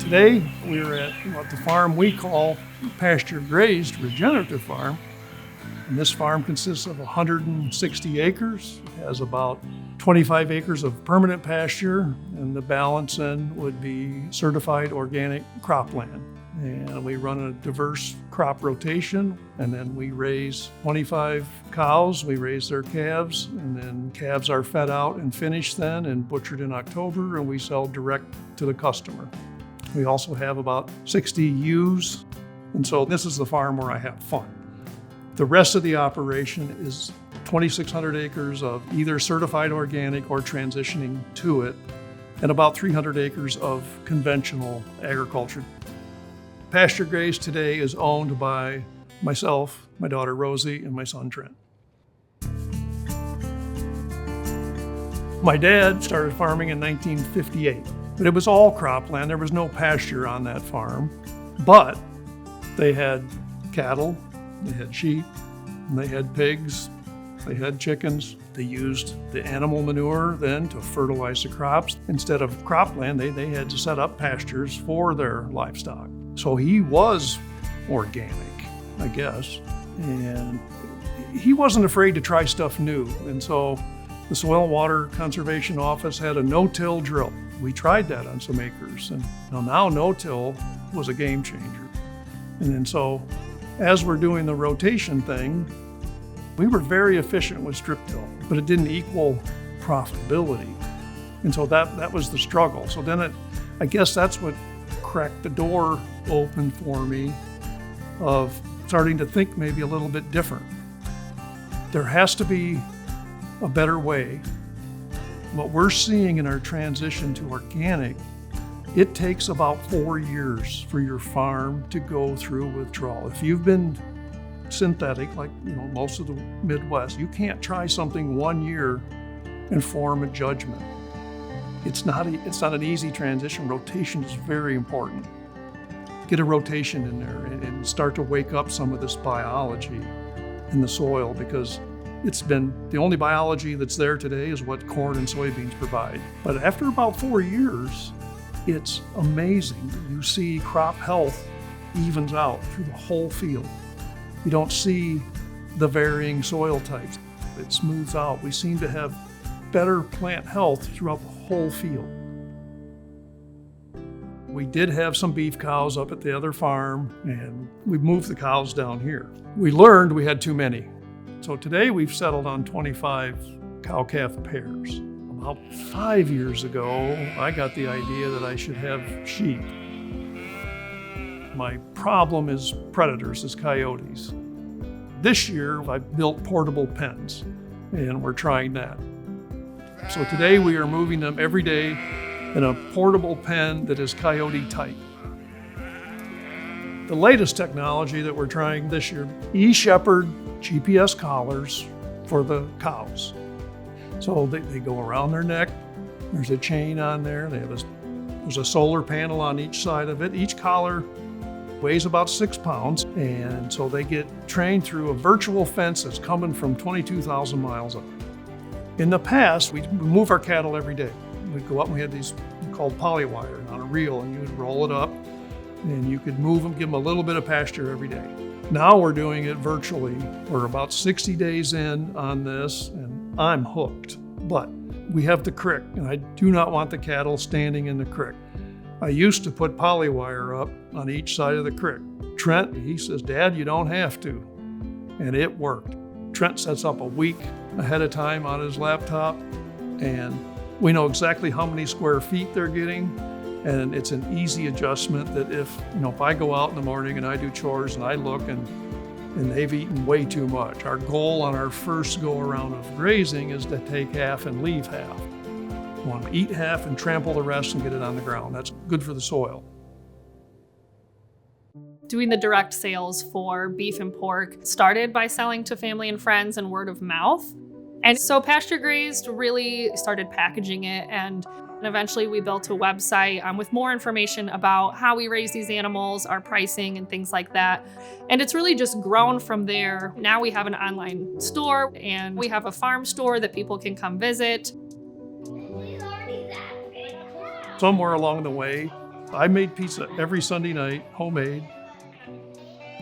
Today, we're at what the farm we call Pasture Grazed Regenerative Farm. And this farm consists of 160 acres. It has about 25 acres of permanent pasture, and the balance then would be certified organic cropland. And we run a diverse crop rotation, and then we raise 25 cows, we raise their calves, and then calves are fed out and finished then and butchered in October, and we sell direct to the customer. We also have about 60 ewes, and so this is the farm where I have fun. The rest of the operation is 2,600 acres of either certified organic or transitioning to it, and about 300 acres of conventional agriculture. Pasture Grazed today is owned by myself, my daughter Rosie, and my son Trent. My dad started farming in 1958, but it was all cropland. There was no pasture on that farm, but they had cattle, they had sheep, and they had pigs, they had chickens. They used the animal manure then to fertilize the crops. Instead of cropland, they had to set up pastures for their livestock. So he was organic, I guess, and he wasn't afraid to try stuff new. And so the Soil and Water Conservation Office had a no-till drill. We tried that on some acres, and now no-till was a game changer. And then so as we're doing the rotation thing, we were very efficient with strip till, but it didn't equal profitability. And so that was the struggle. So then I guess that's what cracked the door open for me of starting to think maybe a little bit different. There has to be a better way. What we're seeing in our transition to organic, it takes about 4 years for your farm to go through withdrawal. If you've been synthetic, like most of the Midwest, you can't try something 1 year and form a judgment. It's not an easy transition. Rotation is very important. Get a rotation in there and start to wake up some of this biology in the soil, because it's been the only biology that's there today is what corn and soybeans provide. But after about 4 years, it's amazing. You see crop health evens out through the whole field. You don't see the varying soil types. It smooths out. We seem to have better plant health throughout the whole field. We did have some beef cows up at the other farm, and we moved the cows down here. We learned we had too many. So today we've settled on 25 cow-calf pairs. About 5 years ago, I got the idea that I should have sheep. My problem is predators, is coyotes. This year, I built portable pens, and we're trying that. So today we are moving them every day in a portable pen that is coyote tight. The latest technology that we're trying this year, eShepherd GPS collars for the cows. So they go around their neck. There's a chain on there. There's a solar panel on each side of it. Each collar weighs about 6 pounds, and so they get trained through a virtual fence that's coming from 22,000 miles up. In the past, we'd move our cattle every day. We'd go up and we had these called polywire on a reel, and you would roll it up and you could move them, give them a little bit of pasture every day. Now we're doing it virtually. We're about 60 days in on this, and I'm hooked. But we have the crick, and I do not want the cattle standing in the crick. I used to put polywire up on each side of the crick. Trent, he says, "Dad, you don't have to." And it worked. Trent sets up a week ahead of time on his laptop, and we know exactly how many square feet they're getting. And it's an easy adjustment that if I go out in the morning and I do chores and I look and they've eaten way too much. Our goal on our first go around of grazing is to take half and leave half. We want to eat half and trample the rest and get it on the ground. That's good for the soil. Doing the direct sales for beef and pork started by selling to family and friends and word of mouth. And so Pasture Grazed really started packaging it, and eventually we built a website with more information about how we raise these animals, our pricing, and things like that. And it's really just grown from there. Now we have an online store, and we have a farm store that people can come visit. Somewhere along the way, I made pizza every Sunday night, homemade.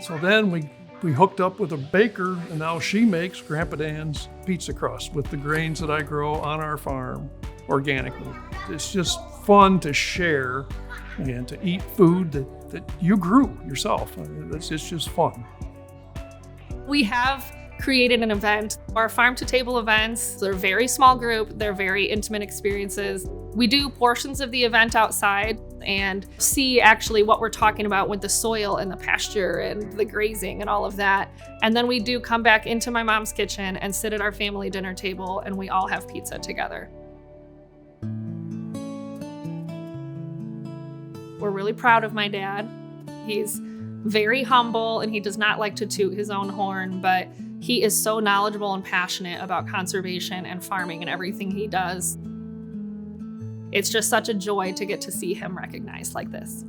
So then we hooked up with a baker, and now she makes Grandpa Dan's pizza crust with the grains that I grow on our farm organically. It's just fun to share and to eat food that you grew yourself. It's just fun. We have created an event. Our farm to table events, they're a very small group, they're very intimate experiences. We do portions of the event outside and see actually what we're talking about with the soil and the pasture and the grazing and all of that. And then we do come back into my mom's kitchen and sit at our family dinner table and we all have pizza together. We're really proud of my dad. He's very humble and he does not like to toot his own horn, but he is so knowledgeable and passionate about conservation and farming and everything he does. It's just such a joy to get to see him recognized like this.